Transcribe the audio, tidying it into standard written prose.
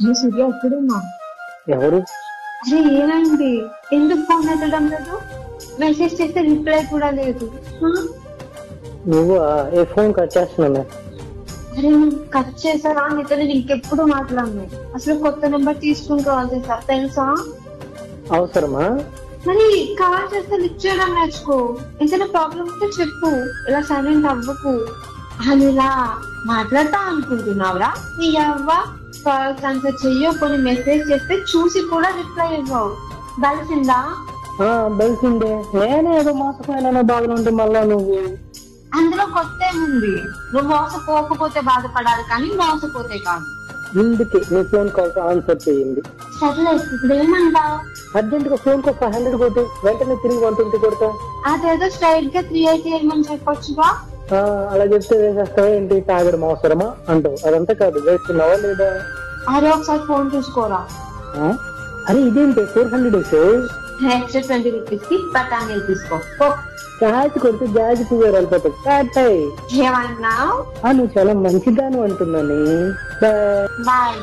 సూర్య ఎక్కడున్నా? ఎవరు? అరే ఏమైంది? ఎందుకు ఫోన్ ఎత్తడం లేదు? మెసేజ్ చేస్తే రిప్లై కూడా లేదు. నువ్వు ఏ ఫోన్ కట్ చేస్తున్నా? అరే నేను కట్ చేసారా? నీతో నేను ఇంకెప్పుడు మాట్లాడను. అసలు కొత్త నెంబర్ తీసుకుని కాల్ చేసా తెలుసా? అవసరమా? మరి కాల్ చేస్తే లిఫ్ట్ చేయడం నేర్చుకో. ఏదైనా ప్రాబ్లం ఉంటే చెప్పు, ఇలా సైలెంట్ అవ్వకు. అని ఇలా మాట్లాడతా అనుకుంటున్నావురా? నీ అవ్వ కాల్స్ ఆన్సర్ చెయ్యో, కొన్ని మెసేజ్ చేస్తే చూసి కూడా రిప్లై ఇవ్వవు. కలిసిందా? తెలిసిందే. నేనే ఏదో మోసపోయినా బాగుంటే మళ్ళా నువ్వు అందులో కొత్త ఏముంది? నువ్వు మోసపోకపోతే బాధపడాలి కానీ మోసపోతే కాదు. ఇందుకే నీ ఫోన్ కాల్స్ ఆన్సర్ చేయండి. సర్లే, ఇప్పుడు ఏమంటావు? అర్జెంట్ గా ఫోన్ కు 500 కొట్టు, వెంటనే తిరిగి 120 కొడతా. అదేదో స్ట్రైట్ గా 380 వేయమని చెప్పొచ్చుగా. అలా చెప్తే వేసేస్తావా ఏంటి? తాగడం అవసరమా అంటావు. అదంతా కాదు, వేస్తున్నావా లేదా? అరే ఒకసారి ఫోన్ చూసుకోరా. అరే ఇదేంటి 400 ఎక్స్ట్రా 20 రూపీస్ కి బఠానీలు తీసుకో. చాట్ కొడితే జాజి పువ్వు వెళ్ళిపోతుంది. చాట్ ఏమన్నావు? నువ్వు చాలా మంచిదాను అంటున్నాను. బాయ్.